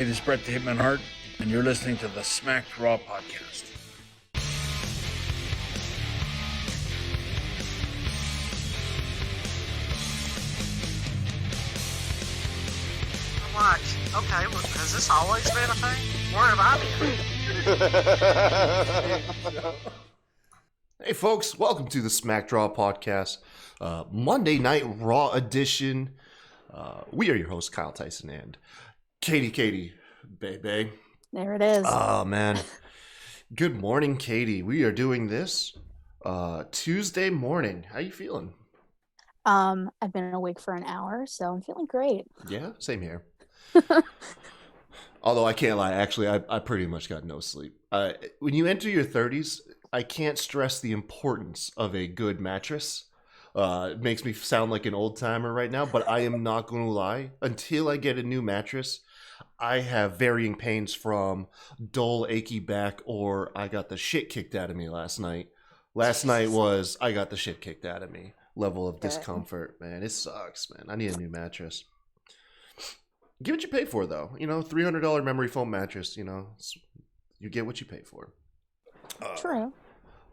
It is Brett the Hitman Hart, and you're listening to the Smacked Raw podcast. What? Okay, well, has this always been a thing? Where have I been? Hey folks, welcome to the Smacked Raw podcast, Monday Night Raw edition. We are your hosts, Kyle Tyson and Katie, baby. There it is. Oh man, good morning, Katie. We are doing this Tuesday morning. How you feeling? I've been awake for an hour, so I'm feeling great. Yeah, same here. Although I can't lie, actually, I pretty much got no sleep. When you enter your 30s, I can't stress the importance of a good mattress. It makes me sound like an old timer right now, but I am not going to lie. Until I get a new mattress, I have varying pains from dull, achy back, or I got the shit kicked out of me last night. Last night was I got the shit kicked out of me. Level of discomfort, man. It sucks, man. I need a new mattress. Get what you pay for, though. You know, $300 memory foam mattress. You know, you get what you pay for. True.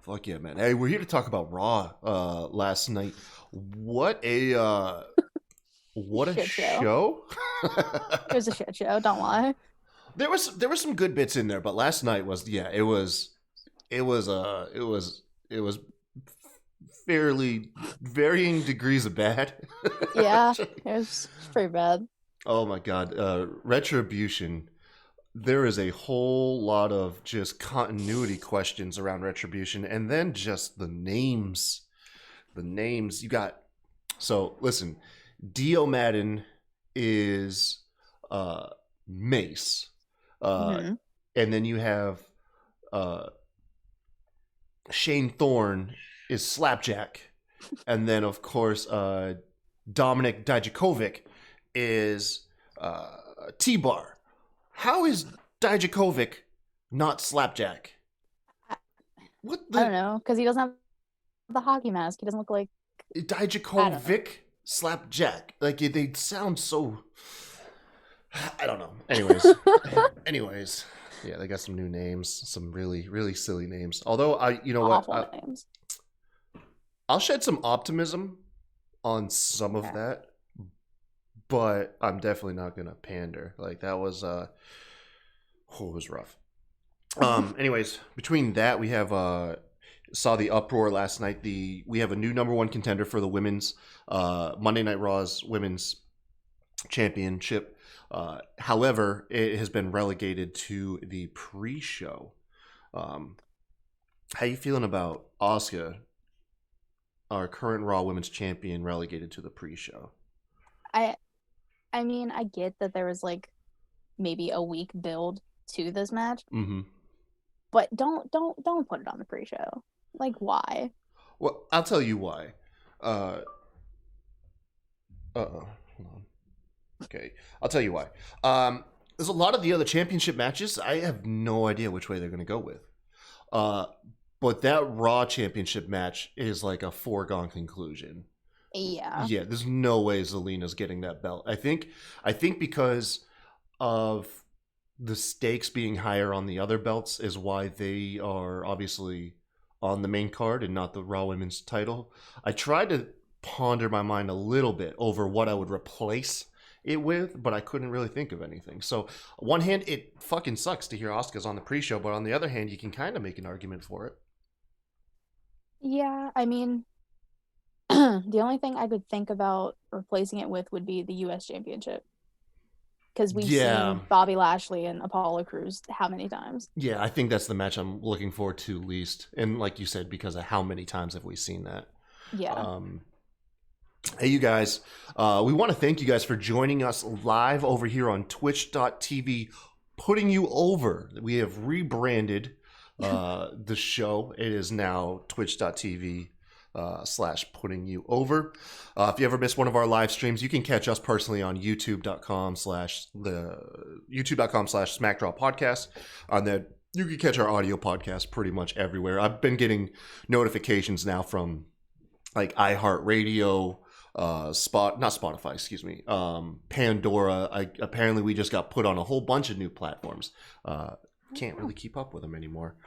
Fuck yeah, man. Hey, we're here to talk about Raw last night. What a show. It was a shit show, don't lie. There was some good bits in there, but last night was it was fairly varying degrees of bad. Yeah, it was pretty bad. Oh my god, Retribution. There is a whole lot of just continuity questions around Retribution, and then just the names. The names you got. So listen, Dio Madden is Mace, and then you have Shane Thorne is Slapjack, and then of course Dominic Dijakovic is T-Bar. How is Dijakovic not Slapjack? What the? I don't know, because he doesn't have the hockey mask. He doesn't look like Dijakovic Slapjack. Like they sound so. I don't know. Anyways, yeah, they got some new names, some really, really silly names. Although awful names. I'll shed some optimism on some of that, but I'm definitely not gonna pander. Like that was it was rough. Anyways, between that we have saw the uproar last night. We have a new number one contender for the women's Monday Night Raw's women's championship. However, it has been relegated to the pre-show. How you feeling about Asuka, our current Raw Women's Champion, relegated to the pre-show? I mean, I get that there was like maybe a week build to this match, but don't put it on the pre-show. Like, why? Well, I'll tell you why. Hold on. Okay, I'll tell you why. There's a lot of the other championship matches. I have no idea which way they're going to go with. But that Raw championship match is like a foregone conclusion. Yeah. Yeah, there's no way Zelina's getting that belt. I think because of the stakes being higher on the other belts is why they are obviously on the main card and not the Raw Women's title. I tried to ponder my mind a little bit over what I would replace it with, but I couldn't really think of anything. So, on one hand, it fucking sucks to hear Asuka's on the pre-show, but on the other hand, you can kind of make an argument for it. Yeah, I mean, the only thing I could think about replacing it with would be the U.S. Championship. Because we've seen Bobby Lashley and Apollo Crews how many times? Yeah, I think that's the match I'm looking forward to least. And like you said, because of how many times have we seen that? Yeah. Hey, you guys. We want to thank you guys for joining us live over here on twitch.tv, putting you over. We have rebranded the show. It is now twitch.tv / putting you over. If you ever miss one of our live streams, you can catch us personally on youtube.com / SmackDraw podcast. On that, you can catch our audio podcast pretty much everywhere. I've been getting notifications now from like iHeartRadio, not Spotify, excuse me, Pandora. Apparently we just got put on a whole bunch of new platforms. Can't really keep up with them anymore.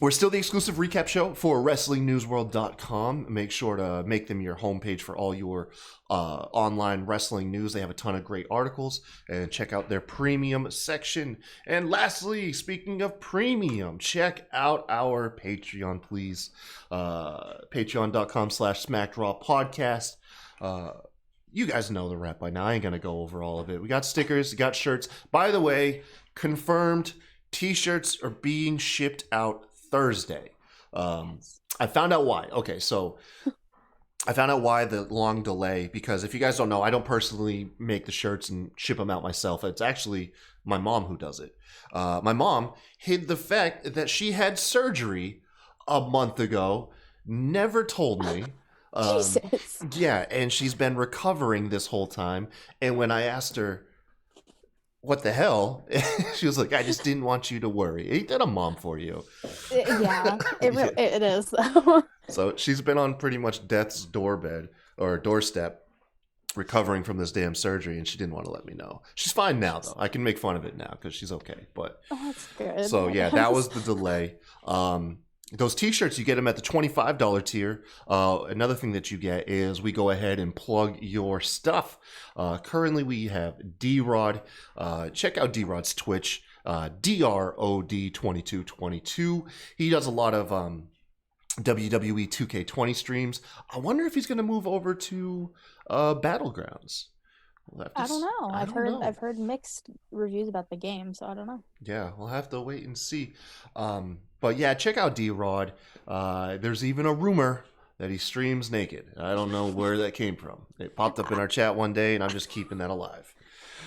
We're still the exclusive recap show for WrestlingNewsWorld.com. Make sure to make them your homepage for all your online wrestling news. They have a ton of great articles, and check out their premium section. And lastly, speaking of premium, check out our Patreon, please. Patreon.com/SmackDrawPodcast. You guys know the rep by now. I ain't going to go over all of it. We got stickers, we got shirts. By the way, confirmed t-shirts are being shipped out Thursday. I found out why. Okay, so I found out why the long delay, because if you guys don't know, I don't personally make the shirts and ship them out myself. It's actually my mom who does it. My mom hid the fact that she had surgery a month ago, never told me. Jesus. Yeah, and she's been recovering this whole time. And when I asked her, what the hell? She was like, I just didn't want you to worry. Ain't that a mom for you? Yeah, it is. So she's been on pretty much death's doorstep, recovering from this damn surgery, and she didn't want to let me know. She's fine now, though. I can make fun of it now because she's okay. But that's good. So yeah, that was the delay. Those t-shirts, you get them at the $25 tier. Another thing that you get is we go ahead and plug your stuff. Currently, we have D-Rod. Check out D-Rod's Twitch, DROD2222. He does a lot of WWE 2K20 streams. I wonder if he's going to move over to Battlegrounds. I don't know. I've heard mixed reviews about the game, so I don't know. Yeah, we'll have to wait and see. But yeah, check out D-Rod. There's even a rumor that he streams naked. I don't know where that came from. It popped up in our chat one day, and I'm just keeping that alive.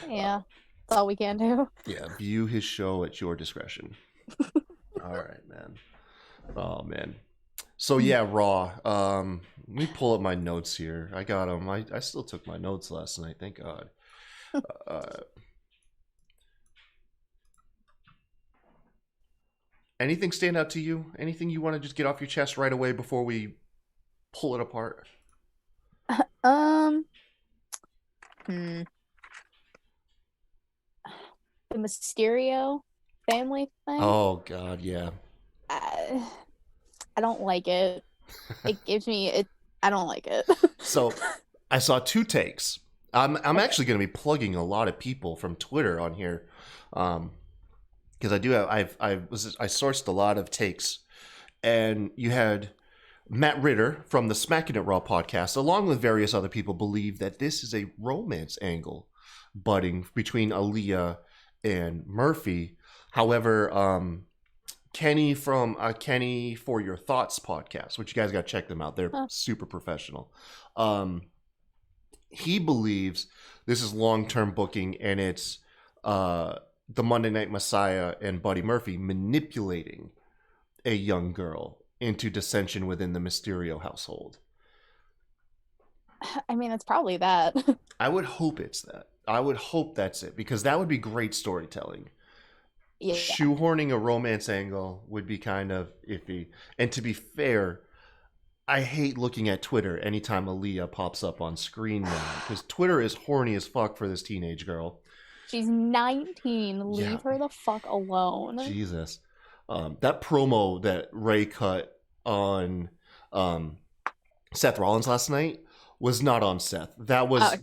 Yeah, that's all we can do. Yeah, view his show at your discretion. All right, man. Oh, man. So yeah, Raw. Let me pull up my notes here. I got them. I still took my notes last night. Thank God. Anything stand out to you? Anything you want to just get off your chest right away before we pull it apart? The Mysterio family thing. Oh God, yeah. I don't like it. It gives me it. I don't like it. So, I saw two takes. I'm actually going to be plugging a lot of people from Twitter on here, because I do have I sourced a lot of takes, and you had Matt Ritter from the Smacking It Raw podcast, along with various other people, believe that this is a romance angle budding between Aaliyah and Murphy. However, Kenny from Kenny For Your Thoughts podcast, which you guys got to check them out. They're super professional. He believes this is long-term booking, and it's the Monday Night Messiah and Buddy Murphy manipulating a young girl into dissension within the Mysterio household. I mean, it's probably that. I would hope it's that. I would hope that's it, because that would be great storytelling. Yeah. Shoehorning a romance angle would be kind of iffy. And to be fair, I hate looking at Twitter anytime Aaliyah pops up on screen now, because Twitter is horny as fuck for this teenage girl. She's 19. Leave her the fuck alone. Jesus. That promo that Ray cut on Seth Rollins last night was not on Seth. That was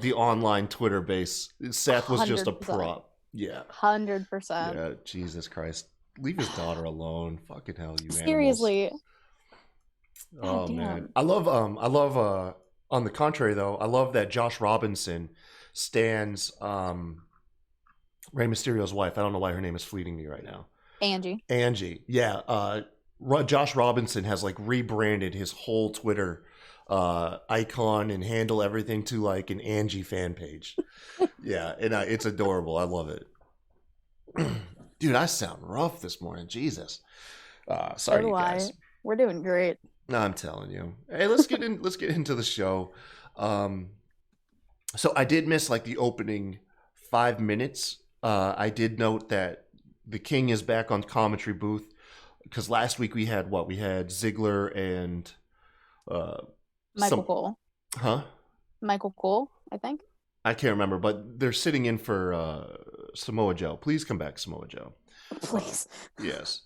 the online Twitter base. Seth was 100%. Just a prop. Yeah. 100%. Yeah, Jesus Christ. Leave his daughter alone. Fucking hell, you seriously. Animals. Oh man. I love on the contrary though, I love that Josh Robinson stands Rey Mysterio's wife. I don't know why her name is fleeting me right now. Angie. Yeah. Josh Robinson has like rebranded his whole Twitter icon and handle everything to like an Angie fan page. Yeah, and it's adorable. I love it. Dude, I sound rough this morning. Jesus. Sorry, you guys. We're doing great. No, I'm telling you. Hey, let's get into the show. So I did miss like the opening 5 minutes. I did note that the King is back on commentary booth, because last week we had Ziggler and Michael Cole. Huh? Michael Cole, I think. I can't remember, but they're sitting in for Samoa Joe. Please come back, Samoa Joe. Please. Yes.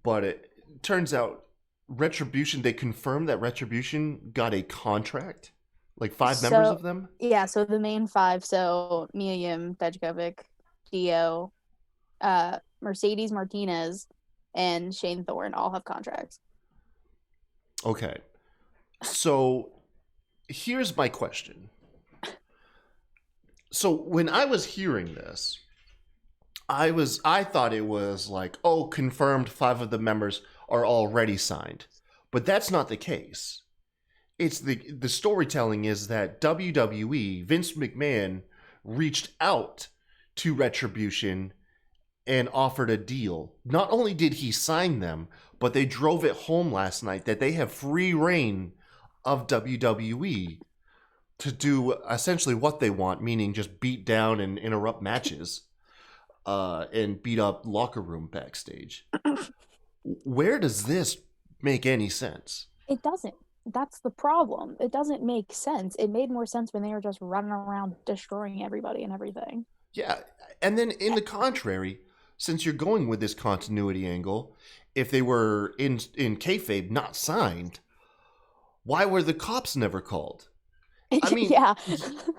But it turns out Retribution, they confirmed that Retribution got a contract. Like 5 members of them? Yeah, so the main 5, so Mia Yim, Dijakovic, Dio, Mercedes Martinez, and Shane Thorne all have contracts. Okay. So here's my question. So when I was hearing this, I thought it was like, oh, confirmed 5 of the members are already signed. But that's not the case. It's the storytelling is that WWE, Vince McMahon, reached out to Retribution and offered a deal. Not only did he sign them, but they drove it home last night that they have free reign of WWE to do essentially what they want, meaning just beat down and interrupt matches and beat up locker room backstage. Where does this make any sense? It doesn't. That's the problem. It doesn't make sense. It made more sense when they were just running around destroying everybody and everything. Yeah, and then in the contrary, since you're going with this continuity angle, if they were in kayfabe not signed, why were the cops never called? I mean, yeah.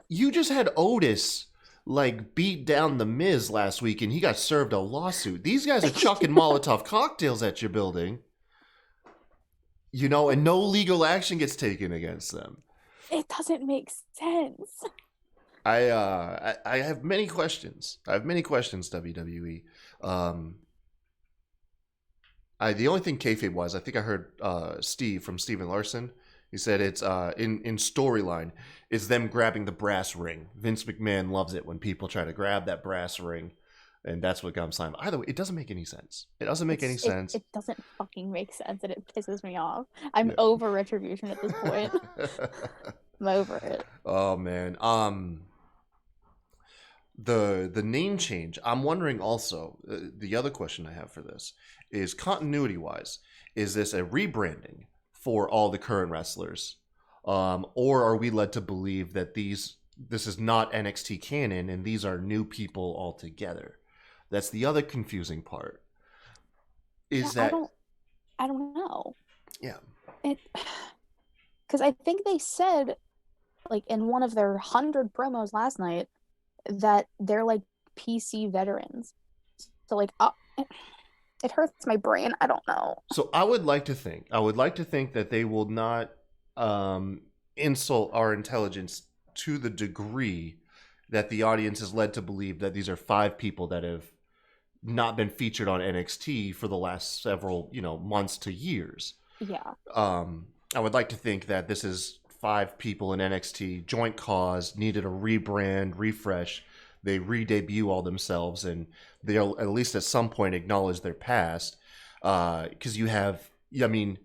You just had Otis like beat down the Miz last week, and he got served a lawsuit. These guys are chucking Molotov cocktails at your building. You know, and no legal action gets taken against them. It doesn't make sense. I have many questions. WWE. The only thing kayfabe was, I think I heard Steve from Steven Larson. He said it's in storyline is them grabbing the brass ring. Vince McMahon loves it when people try to grab that brass ring. And that's what got him signed. Either way, it doesn't make any sense. It doesn't make any sense. It doesn't fucking make sense, and it pisses me off. I'm over Retribution at this point. I'm over it. Oh man. The name change. I'm wondering also. The other question I have for this is continuity wise. Is this a rebranding for all the current wrestlers, or are we led to believe that this is not NXT canon and these are new people altogether? That's the other confusing part. I don't know. Yeah. Because I think they said, like, in one of their 100 promos last night, that they're, like, PC veterans. So, like, it hurts my brain. I don't know. So I would like to think that they will not insult our intelligence to the degree that the audience is led to believe that these are 5 people that have not been featured on NXT for the last several, months to years. Yeah. I would like to think that this is 5 people in NXT, joint cause, needed a rebrand, refresh. They re-debut all themselves, and they'll at least at some point acknowledge their past. Because you have, you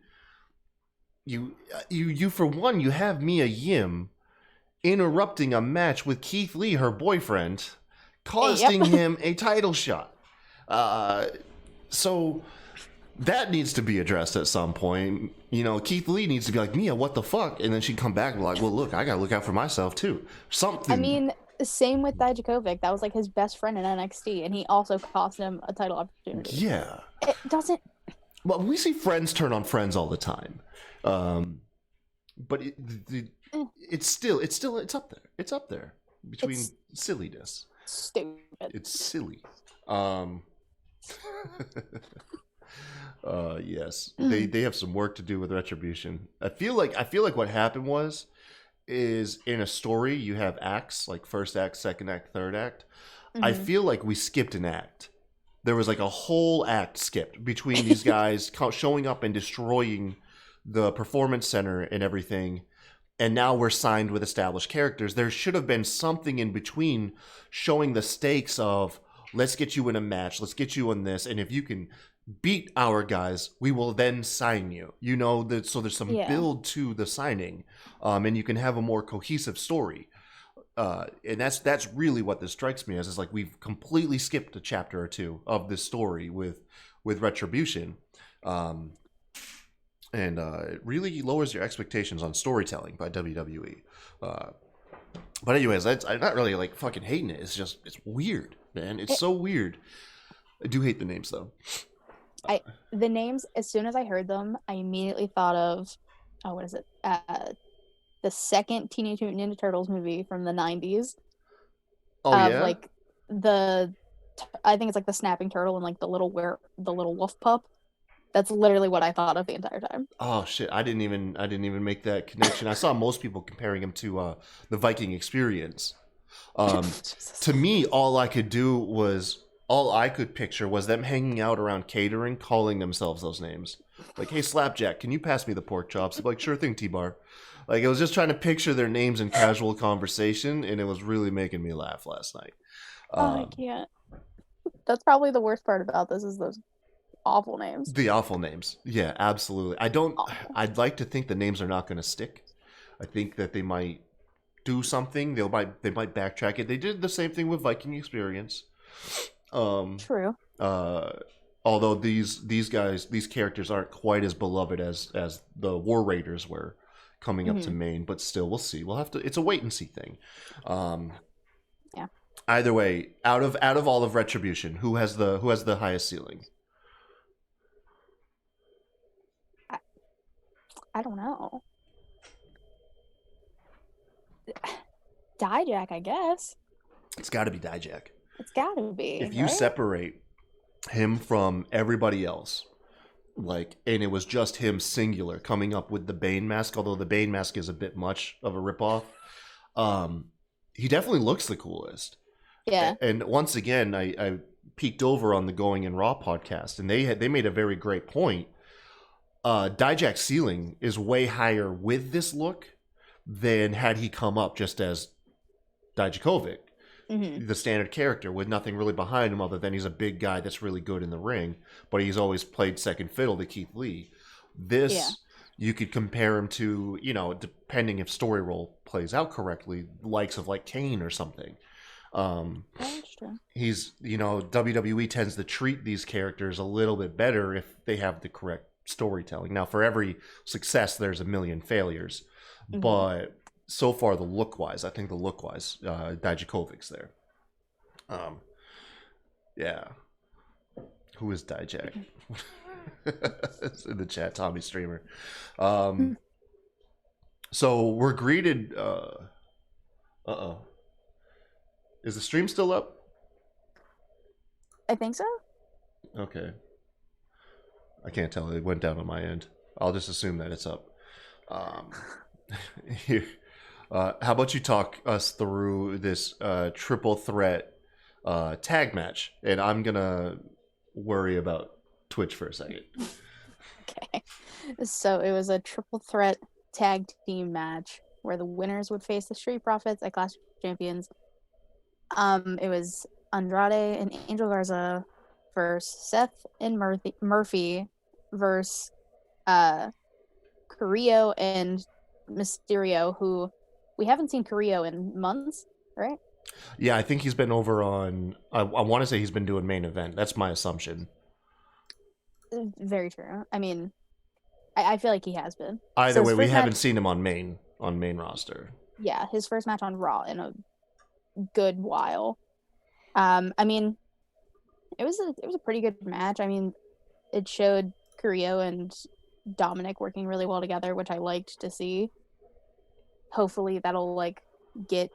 for one, you have Mia Yim interrupting a match with Keith Lee, her boyfriend, costing him a title shot. So that needs to be addressed at some point. Keith Lee needs to be like, Mia, what the fuck? And then she'd come back and be like, well, look, I gotta look out for myself too. Something. I mean, same with Dijakovic. That was like his best friend in NXT, and he also cost him a title opportunity. Yeah. It doesn't. Well, we see friends turn on friends all the time. But it's up there. It's up there between silliness. Stupid. It's silly. Yes, they have some work to do with Retribution. I feel like what happened is in a story you have acts, like first act, second act, third act. Mm-hmm. I feel like we skipped an act. There was like a whole act skipped between these guys showing up and destroying the performance center and everything. And now we're signed with established characters. There should have been something in between showing the stakes of, let's get you in a match, let's get you in this, and if you can beat our guys, we will then sign you. So there's some build to the signing, and you can have a more cohesive story. And that's really what this strikes me as, is like we've completely skipped a chapter or two of this story with Retribution. and it really lowers your expectations on storytelling by WWE. But anyways, I'm not really like fucking hating it. It's just it's weird, man. It's so weird. I do hate the names though. The names, as soon as I heard them, I immediately thought of, oh, what is it? The second Teenage Mutant Ninja Turtles movie from the 90s. Oh yeah, Like I think it's like the snapping turtle and like the little wolf pup. That's literally what I thought of the entire time. oh shit! I didn't even make that connection. I saw most people comparing him to the Viking Experience. To me, all I could picture was them hanging out around catering, calling themselves those names. Like, hey, Slapjack, can you pass me the pork chops? I'm like, sure thing, T-Bar. Like, I was just trying to picture their names in casual conversation, and it was really making me laugh last night. I can't. That's probably the worst part about this is those awful names. The awful names. Yeah, absolutely. I'd like to think the names are not going to stick. I think that they might do something. They might backtrack it. They did the same thing with Viking Experience. True. Although these characters aren't quite as beloved as the War Raiders were coming up to Maine, but still, we'll see. We'll have to. It's a wait and see thing. Yeah. Either way, out of all of Retribution, who has the highest ceiling? I don't know. Dijak, I guess. It's got to be Dijak. It's got to be. If you right? separate him from everybody else, like, and it was just him singular coming up with the Bane mask, although the Bane mask is a bit much of a ripoff, he definitely looks the coolest. Yeah. And once again, I peeked over on the Going in Raw podcast, and they made a very great point. Dijak's ceiling is way higher with this look than had he come up just as Dijakovic, the standard character with nothing really behind him other than he's a big guy that's really good in the ring, but he's always played second fiddle to Keith Lee. You could compare him to, depending if story role plays out correctly, likes of like Kane or something. That's true. He's, WWE tends to treat these characters a little bit better if they have the correct storytelling. Now, for every success, there's a million failures, but so far, I think the look-wise, Dijakovic's there. Yeah. Who is Dijak? It's in the chat, Tommy Streamer. So we're greeted. Is the stream still up? I think so. Okay. I can't tell. It went down on my end. I'll just assume that it's up. Here. How about you talk us through this triple threat tag match, and I'm gonna worry about Twitch for a second. Okay. So it was a triple threat tag team match where the winners would face the Street Profits at Clash of Champions. It was Andrade and Angel Garza versus Seth and Murphy versus Carrillo and Mysterio, who we haven't seen Carrillo in months, right? Yeah, I think he's been over on. I want to say he's been doing main event. That's my assumption. Very true. I mean, I feel like he has been. Either way, we haven't seen him on main roster. Yeah, his first match on Raw in a good while. I mean, it was a pretty good match. I mean, it showed Carrillo and Dominic working really well together, which I liked to see. Hopefully that'll get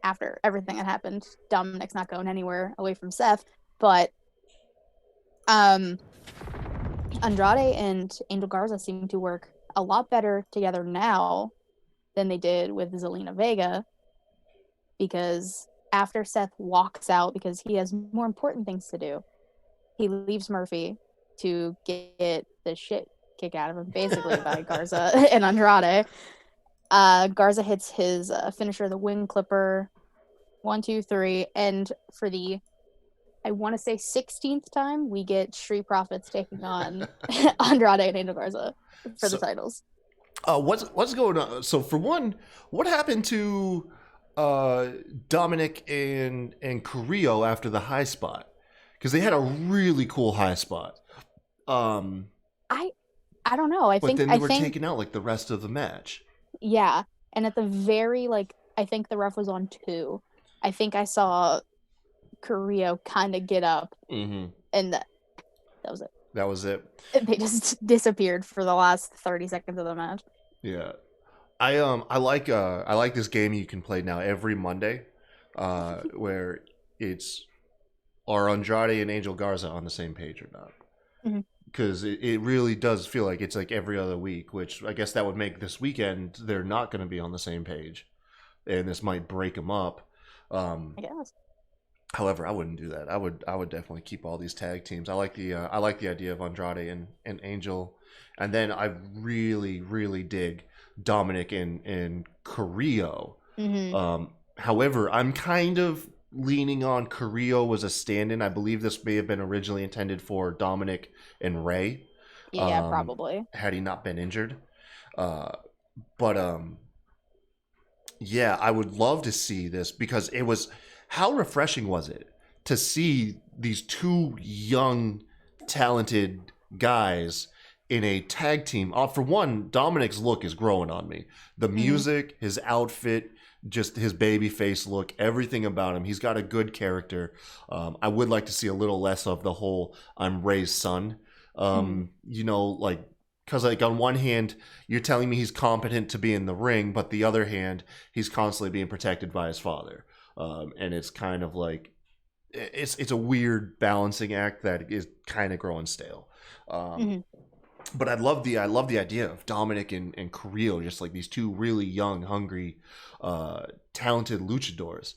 after everything that happened, Dominic's not going anywhere away from Seth, but Andrade and Angel Garza seem to work a lot better together now than they did with Zelina Vega, because after Seth walks out because he has more important things to do, he leaves Murphy to get the shit kicked out of him basically by Garza and Andrade. Garza hits his finisher, the wing clipper, 1, 2, 3, and for the, I want to say 16th time, we get Street Profits taking on Andrade and Angel Garza for the titles. What's going on? So for one, what happened to Dominic and Carrillo after the high spot? Because they had a really cool high spot. I I don't know. But then they were taken out like the rest of the match. Yeah, and at the very I think the ref was on 2. I think I saw Carrillo kind of get up, and that was it. That was it. They just disappeared for the last 30 seconds of the match. Yeah, I like this game you can play now every Monday, where it's are Andrade and Angel Garza on the same page or not? Because it really does feel like it's like every other week, which I guess that would make this weekend they're not going to be on the same page, and this might break them up. I guess. However, I wouldn't do that. I would definitely keep all these tag teams. I like the idea of Andrade and Angel, and then I really dig Dominic and Carrillo. However, I'm kind of leaning on Carrillo as a stand-in. I believe this may have been originally intended for Dominic and Ray. Yeah, probably. Had he not been injured. Yeah, I would love to see this because it was... How refreshing was it to see these 2 young, talented guys in a tag team? For one, Dominic's look is growing on me. The music, his outfit, just his baby face look, everything about him. He's got a good character. I would like to see a little less of the whole I'm Ray's son. You know, like, because like on one hand, you're telling me he's competent to be in the ring, but the other hand, he's constantly being protected by his father. And it's kind of like it's a weird balancing act that is kind of growing stale. But I love the idea of Dominic and Carrillo, just like these 2 really young, hungry, talented luchadors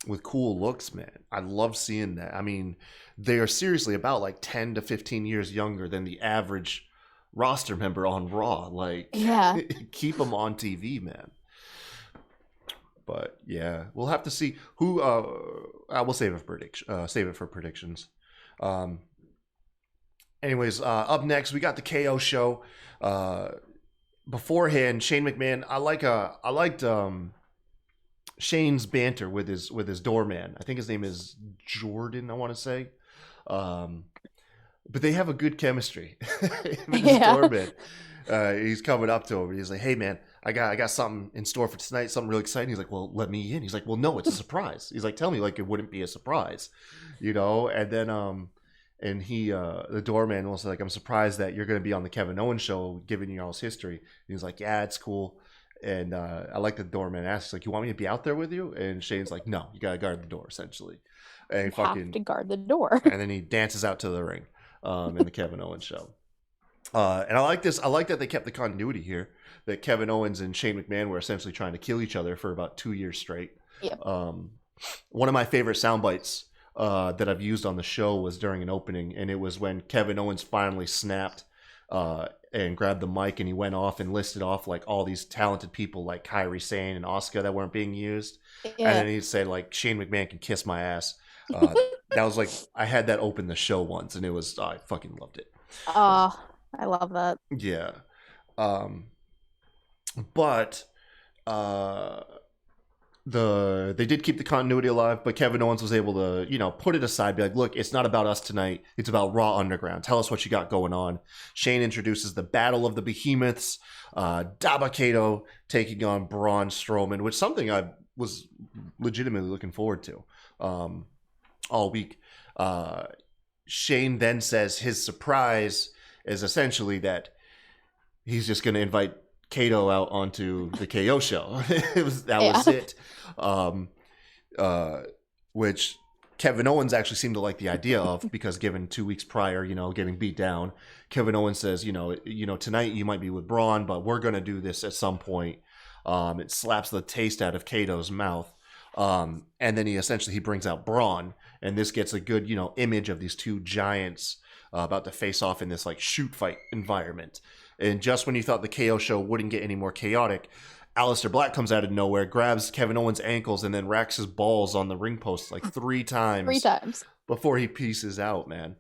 with cool looks, man. I love seeing that. I mean, they are seriously about like 10 to 15 years younger than the average roster member on Raw. Like, yeah, keep them on TV, man. But yeah, we'll have to see who. I will save it for predictions. Anyways, up next we got the KO show. Beforehand, Shane McMahon. I liked Shane's banter with his doorman. I think his name is Jordan, I want to say. But they have a good chemistry. With his doorman. He's coming up to him. He's like, "Hey, man, I got something in store for tonight, something really exciting." He's like, "Well, let me in." He's like, "Well, no, it's a surprise." He's like, "Tell me like it wouldn't be a surprise," you know? And then and he the doorman was like, "I'm surprised that you're going to be on the Kevin Owens show, given your all's history." And he's like, "Yeah, it's cool." And I like the doorman asks, like, "You want me to be out there with you?" And Shane's like, "No, you got to guard the door, essentially." And he have to guard the door. And then he dances out to the ring in the Kevin Owens show. And I like this. I like that they kept the continuity here. That Kevin Owens and Shane McMahon were essentially trying to kill each other for about 2 years straight. Yep. One of my favorite sound bites that I've used on the show was during an opening, and it was when Kevin Owens finally snapped and grabbed the mic, and he went off and listed off like all these talented people like Kairi Sane and Asuka that weren't being used. Yeah. And then he said like, "Shane McMahon can kiss my ass." That was like, I had that open the show once, and it was, I fucking loved it. I love that. Yeah. But they did keep the continuity alive, but Kevin Owens was able to, you know, put it aside, be like, "Look, it's not about us tonight. It's about Raw Underground. Tell us what you got going on." Shane introduces the Battle of the Behemoths, Dabba-Kato taking on Braun Strowman, which is something I was legitimately looking forward to all week. Shane then says his surprise is essentially that he's just going to invite Kato out onto the KO show. That was it. Which Kevin Owens actually seemed to like the idea of, because given 2 weeks prior, you know, getting beat down, Kevin Owens says, you know, tonight you might be with Braun, but we're going to do this at some point. It slaps the taste out of Kato's mouth. And then he brings out Braun, and this gets a good, you know, image of these 2 giants about to face off in this like shoot fight environment. And just when you thought the KO show wouldn't get any more chaotic, Aleister Black comes out of nowhere, grabs Kevin Owens' ankles, and then racks his balls on the ring post like 3 times. 3 times before he pieces out, man.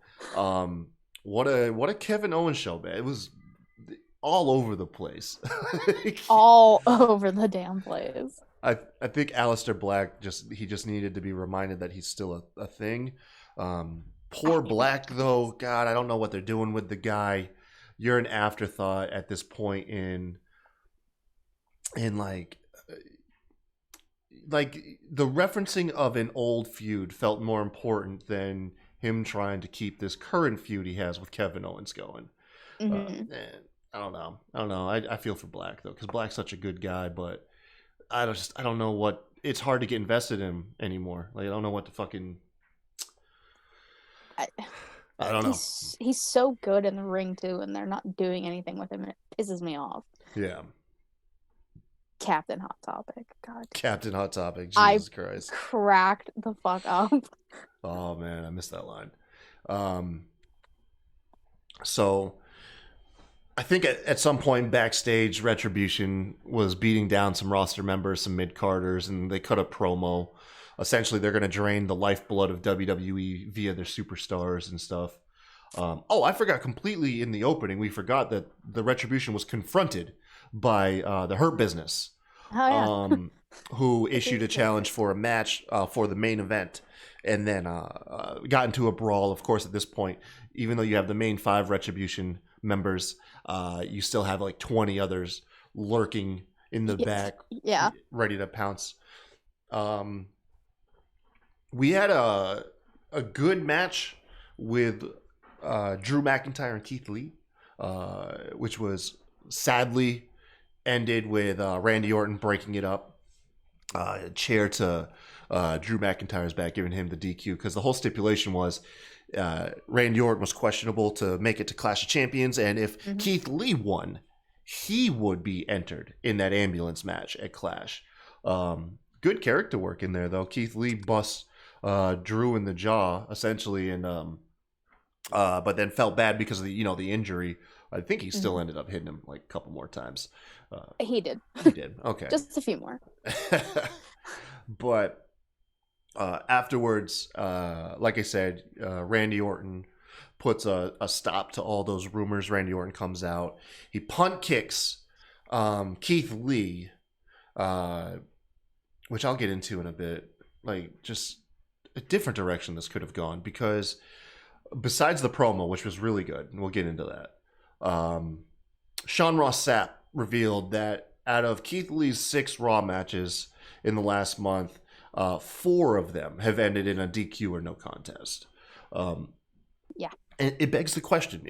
What a Kevin Owens show, man. It was all over the place. All over the damn place. I think Aleister Black just needed to be reminded that he's still a thing. Poor Black though, God, I don't know what they're doing with the guy. you're an afterthought at this point in like the referencing of an old feud felt more important than him trying to keep this current feud he has with Kevin Owens going. Mhm. I don't know. I feel for Black though, because Black's such a good guy, but I don't know what. It's hard to get invested in him anymore. Like I don't know what to fucking. I, I don't know. he's so good in the ring too, and they're not doing anything with him, and it pisses me off. Yeah. Captain Hot Topic. God. Captain Hot Topic. I Jesus Christ. cracked the fuck up. Oh man, I missed that line. So I think at some point backstage, Retribution was beating down some roster members, some mid-carders, and they cut a promo. Essentially, they're going to drain the lifeblood of WWE via their superstars and stuff. I forgot completely in the opening. We forgot that the Retribution was confronted by the Hurt Business, Oh yeah. who issued a challenge for a match for the main event, and then got into a brawl. Of course, at this point, even though you have the main 5 Retribution members, you still have like 20 others lurking in the back, ready to pounce. We had a good match with Drew McIntyre and Keith Lee, which was sadly ended with Randy Orton breaking it up. Chair to Drew McIntyre's back, giving him the DQ, because the whole stipulation was Randy Orton was questionable to make it to Clash of Champions, and if Keith Lee won, he would be entered in that ambulance match at Clash. Good character work in there, though. Keith Lee busts Drew in the jaw, essentially, and but then felt bad because of the injury. I think he still ended up hitting him like a couple more times. He did. He did. Okay. Just a few more. But afterwards, like I said, Randy Orton puts a stop to all those rumors. Randy Orton comes out. He punt kicks Keith Lee, which I'll get into in a bit. Like, just a different direction this could have gone, because besides the promo, which was really good, and we'll get into that, Sean Ross Sapp revealed that out of Keith Lee's 6 Raw matches in the last month, 4 of them have ended in a DQ or no contest. Yeah. And it begs the question.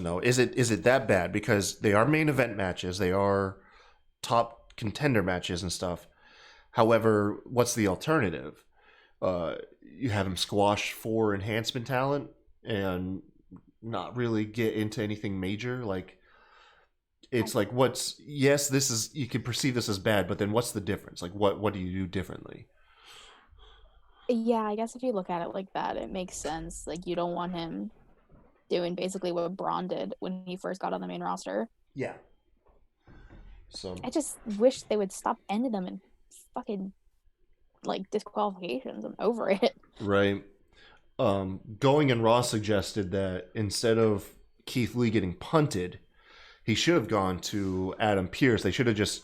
Though, is it that bad? Because they are main event matches, they are top contender matches and stuff. However, what's the alternative? You have him squash 4 enhancement talent and not really get into anything major. Like, it's like, this is, you can perceive this as bad, but then what's the difference? Like, what do you do differently? Yeah, I guess if you look at it like that, it makes sense. Like, you don't want him doing basically what Braun did when he first got on the main roster. Yeah. So I just wish they would stop ending them in fucking like disqualifications. I'm over it. Right. Going and Raw suggested that instead of Keith Lee getting punted, he should have gone to Adam Pearce. They should have just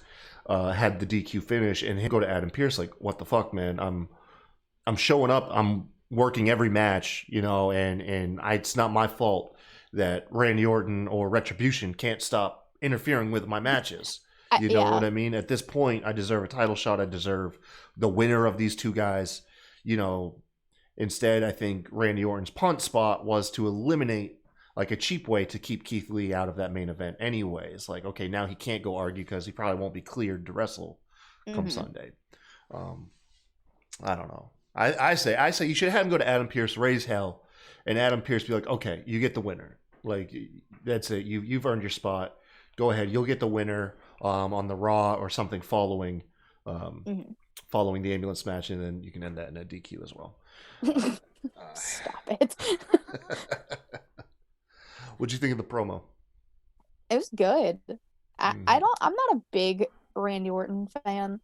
had the DQ finish and him go to Adam Pearce. Like, what the fuck, man? I'm showing up. I'm working every match, and it's not my fault that Randy Orton or Retribution can't stop interfering with my matches. You know what I mean? At this point, I deserve a title shot. I deserve the winner of these 2 guys. Instead, I think Randy Orton's punt spot was to eliminate, like, a cheap way to keep Keith Lee out of that main event anyways. Like, okay, now he can't go argue because he probably won't be cleared to wrestle come Sunday. I don't know. I say you should have him go to Adam Pearce, raise hell, and Adam Pearce be like, okay, you get the winner. Like, that's it. You've earned your spot. Go ahead. You'll get the winner on the Raw or something following the ambulance match, and then you can end that in a DQ as well. Stop it. What'd you think of the promo? It was good. I'm not a big Randy Orton fan,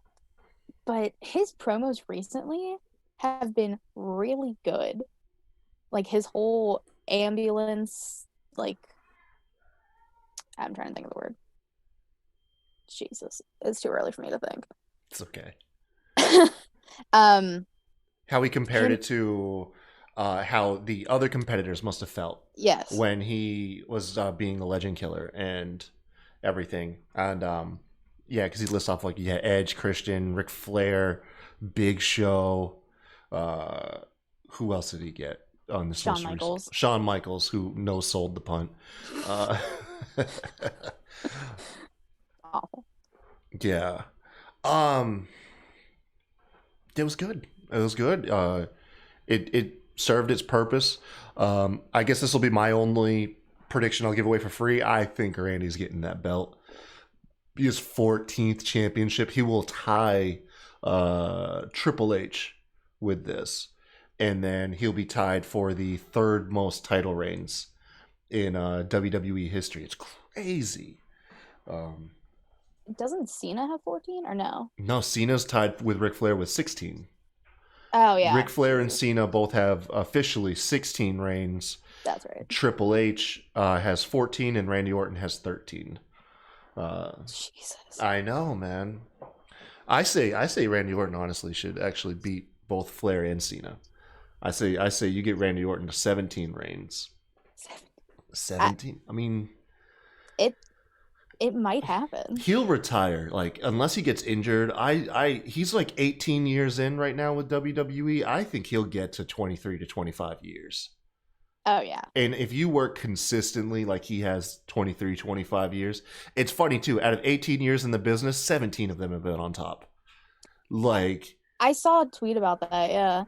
but his promos recently have been really good. Like, his whole ambulance, like, I'm trying to think of the word. Jesus, it's too early for me to think. It's okay. How he compared it to how the other competitors must have felt Yes. when he was being the legend killer and everything. And yeah, because he lists off like Edge, Christian, Ric Flair, Big Show. Who else did he get on this? Shawn Michaels. Shawn Michaels, who no sold the punt. Awful. Yeah. It was good. It was good. It served its purpose. I guess this will be my only prediction I'll give away for free. I think Randy's getting that belt. His 14th championship. He will tie Triple H with this. And then he'll be tied for the third most title reigns in WWE history. It's crazy. Doesn't Cena have 14 or no? No, Cena's tied with Ric Flair with 16. Oh, yeah. Ric Flair and Cena both have officially 16 reigns. That's right. Triple H has 14 and Randy Orton has 13. Jesus. I know, man. I say Randy Orton honestly should actually beat both Flair and Cena. I say you get Randy Orton to 17 reigns. 17? I mean, it might happen. He'll retire, like, unless he gets injured. He's like 18 years in right now with WWE. I think he'll get to 23 to 25 years. Oh, yeah. And if you work consistently like he has 23, 25 years, it's funny too. Out of 18 years in the business, 17 of them have been on top. Like, I saw a tweet about that, yeah.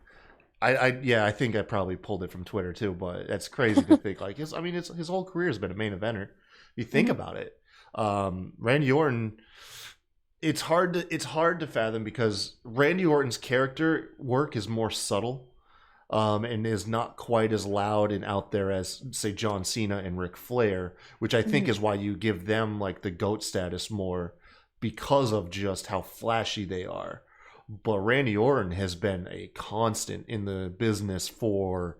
I think I probably pulled it from Twitter too, but that's crazy to think like his whole career has been a main eventer. You think about it. Randy Orton, it's hard to fathom because Randy Orton's character work is more subtle, and is not quite as loud and out there as say John Cena and Ric Flair, which I think is why you give them like the GOAT status more because of just how flashy they are. But Randy Orton has been a constant in the business for,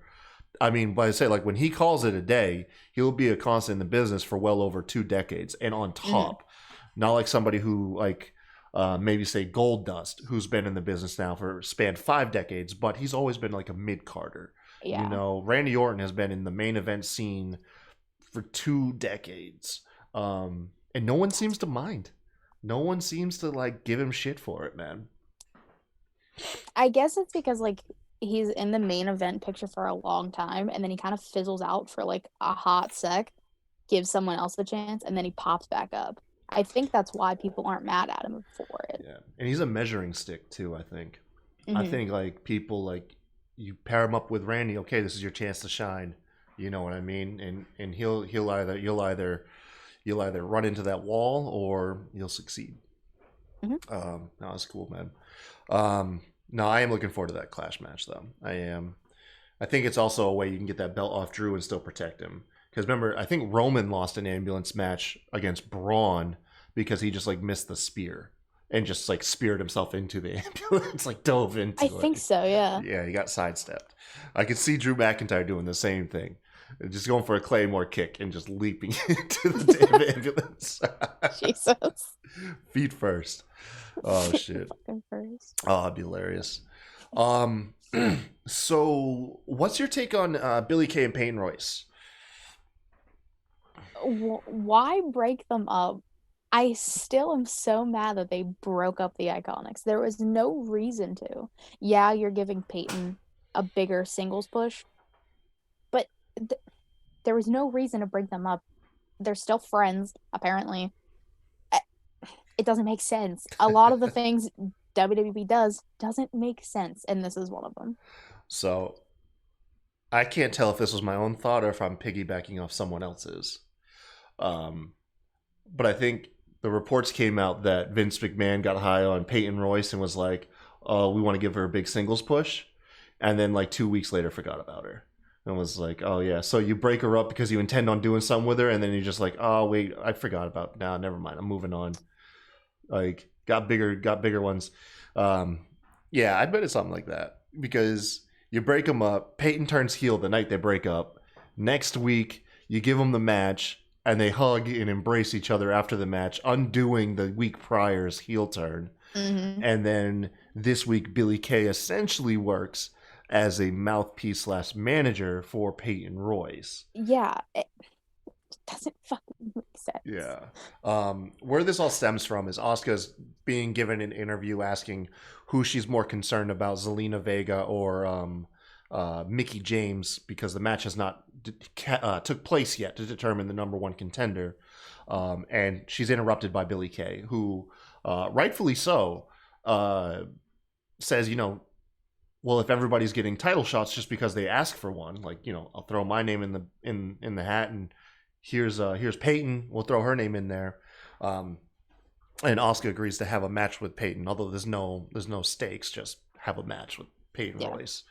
I mean, but I say like when he calls it a day, he'll be a constant in the business for well over 2 decades. And on top, not like somebody who like maybe say Gold Dust, who's been in the business now for spanned 5 decades, but he's always been like a mid-carder. Yeah. You know, Randy Orton has been in the main event scene for 2 decades. And no one seems to mind. No one seems to like give him shit for it, man. I guess it's because like he's in the main event picture for a long time and then he kind of fizzles out for like a hot sec, gives someone else the chance, and then he pops back up. I think that's why people aren't mad at him for it. Yeah. And he's a measuring stick too, I think. I think like people like you pair him up with Randy, okay, this is your chance to shine. You know what I mean? And you'll either run into that wall or you'll succeed. No, that's cool, man. No, I am looking forward to that Clash match, though. I am. I think it's also a way you can get that belt off Drew and still protect him. Because remember, I think Roman lost an ambulance match against Braun because he just like missed the spear and just like speared himself into the ambulance, like dove into it. I think so, yeah. Yeah, he got sidestepped. I could see Drew McIntyre doing the same thing. Just going for a Claymore kick and just leaping into the damn ambulance. Jesus. Feet first. Oh shit. First. Oh, that'd be hilarious. So what's your take on Billy Kay and Peyton Royce? Why break them up? I still am so mad that they broke up the Iconics. There was no reason to. Yeah, you're giving Peyton a bigger singles push, but there was no reason to break them up. They're still friends, apparently. It doesn't make sense. A lot of the things WWE does doesn't make sense, and this is one of them. So I can't tell if this was my own thought or if I'm piggybacking off someone else's. But I think the reports came out that Vince McMahon got high on Peyton Royce and was like, "Oh, we want to give her a big singles push," and then like 2 weeks later forgot about her and was like, "Oh yeah, so you break her up because you intend on doing something with her," and then you're just like, "Oh wait, I forgot about. Now, never mind. I'm moving on." Like got bigger ones. Yeah, I bet it's something like that because you break them up. Peyton turns heel the night they break up. Next week, you give them the match, and they hug and embrace each other after the match, undoing the week prior's heel turn. And then this week, Billy Kay essentially works as a mouthpiece / manager for Peyton Royce. Yeah, it doesn't fucking make sense. Yeah. Where this all stems from is Asuka's being given an interview asking who she's more concerned about, Zelina Vega or Mickie James, because the match has not took place yet to determine the number one contender. And she's interrupted by Billie Kay, who, rightfully so, says, well, if everybody's getting title shots just because they ask for one, like, I'll throw my name in the hat, and here's Peyton, we'll throw her name in there. And Asuka agrees to have a match with Peyton, although there's no stakes, just have a match with Peyton Royce.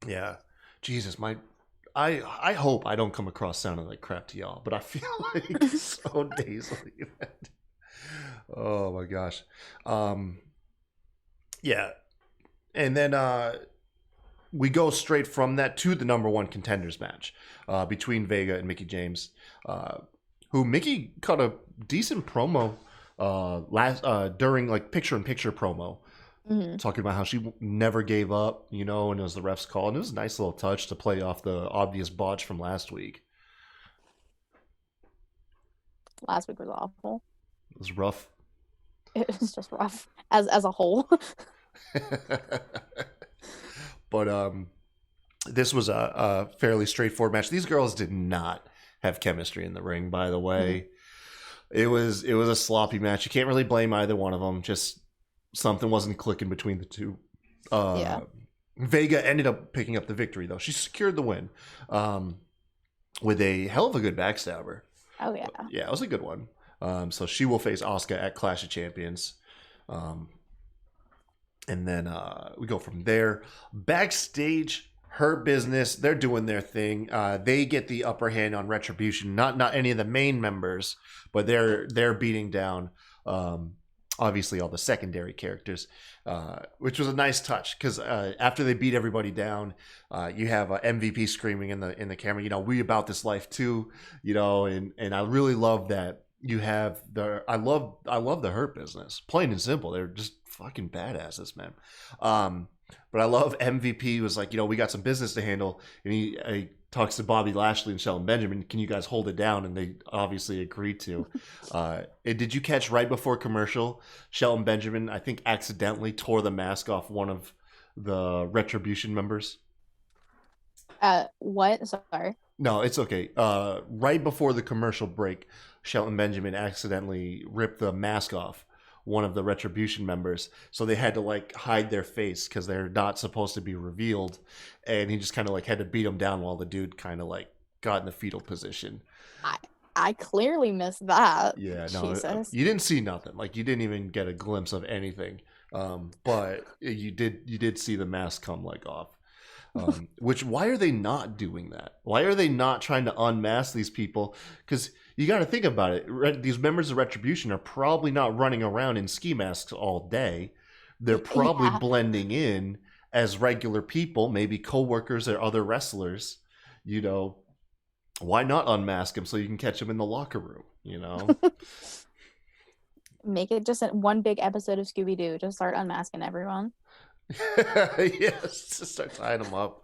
Yeah. Jesus, I hope I don't come across sounding like crap to y'all, but I feel like so nasally. Oh my gosh. Yeah. And then we go straight from that to the number one contenders match between Vega and Mickie James, who Mickie cut a decent promo during like picture-in-picture promo, talking about how she never gave up, and it was the ref's call, and it was a nice little touch to play off the obvious botch from last week. Last week was awful. It was rough. It was just rough as a whole. But this was a fairly straightforward match. These girls did not have chemistry in the ring, by the way. It was a sloppy match. You can't really blame either one of them. Just something wasn't clicking between the two. Vega ended up picking up the victory, though. She secured the win with a hell of a good backstabber. Oh, yeah. Yeah, it was a good one. So she will face Asuka at Clash of Champions. And then we go from there. Backstage, Her Business, they're doing their thing. They get the upper hand on Retribution. Not any of the main members, but they're beating down obviously all the secondary characters, which was a nice touch because after they beat everybody down, you have MVP screaming in the camera, we about this life too, and I really love that. You have I love the Hurt Business, plain and simple. They're just fucking badasses, man. But I love MVP was like, we got some business to handle, and he talks to Bobby Lashley and Shelton Benjamin. Can you guys hold it down? And they obviously agreed to. Did you catch right before commercial? Shelton Benjamin, I think, accidentally tore the mask off one of the Retribution members. What? Sorry. No, it's okay. Right before the commercial break, Shelton Benjamin accidentally ripped the mask off one of the Retribution members, so they had to hide their face because they're not supposed to be revealed, and he just kind of had to beat him down while the dude kind of got in the fetal position. I clearly missed that. Yeah, no, Jesus. You didn't see nothing. You didn't even get a glimpse of anything. But you did see the mask come off. Which, why are they not doing that? Why are they not trying to unmask these people? Because you got to think about it. These members of Retribution are probably not running around in ski masks all day. They're probably blending in as regular people, maybe coworkers or other wrestlers. Why not unmask them so you can catch them in the locker room? Make it just one big episode of Scooby-Doo. Just start unmasking everyone. Yes, just start tying them up.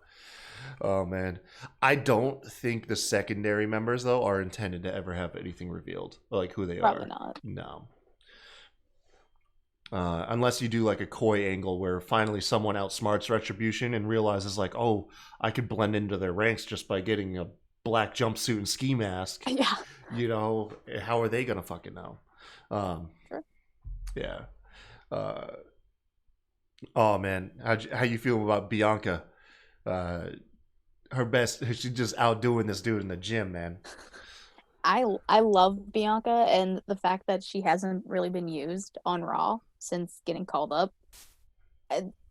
Oh man, I don't think the secondary members though are intended to ever have anything revealed, who they Probably are. Not. No, unless you do a coy angle where finally someone outsmarts Retribution and realizes oh, I could blend into their ranks just by getting a black jumpsuit and ski mask. Yeah. How are they gonna fucking know? Sure. Yeah. Oh man, how you feel about Bianca? Her best, she's just outdoing this dude in the gym, man. I love Bianca and the fact that she hasn't really been used on Raw since getting called up.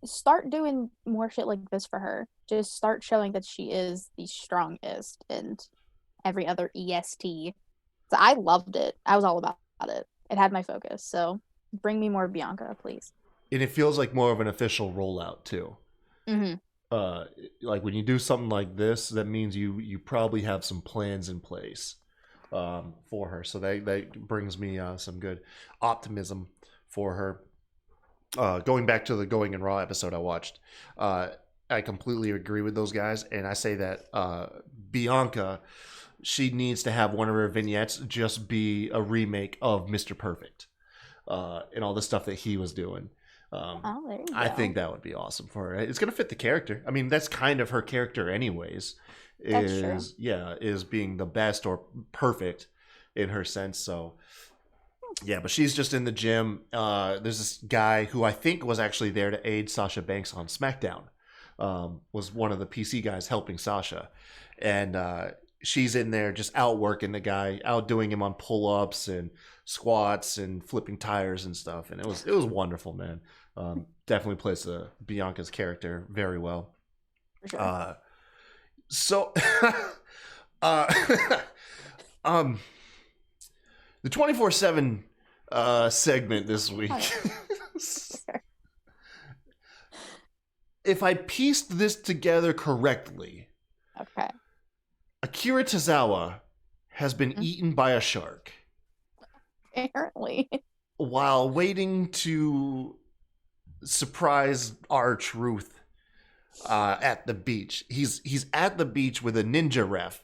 Start doing more shit like this for her. Just start showing that she is the strongest and every other EST. So I loved it. I was all about it. It had my focus. So bring me more Bianca, please. And it feels like more of an official rollout too. Mm-hmm. When you do something like this, that means you probably have some plans in place for her. So that brings me some good optimism for her. going back to the Going in Raw episode I watched, I completely agree with those guys, and I say that Bianca, she needs to have one of her vignettes just be a remake of Mr. Perfect, and all the stuff that he was doing. There you I go. think that would be awesome for her. It's gonna fit the character. I mean, that's kind of her character, anyways. That's true. Is being the best or perfect in her sense. So yeah, but she's just in the gym. There's this guy who I think was actually there to aid Sasha Banks on SmackDown. Was one of the PC guys helping Sasha, and she's in there just outworking the guy, outdoing him on pull-ups and squats and flipping tires and stuff. And it was wonderful, man. Definitely plays Bianca's character very well. For sure. So, the 24/7 segment this week. If I pieced this together correctly, Okay. Akira Tozawa has been eaten by a shark Apparently. while waiting to surprise R-Truth at the beach. He's at the beach with a ninja ref,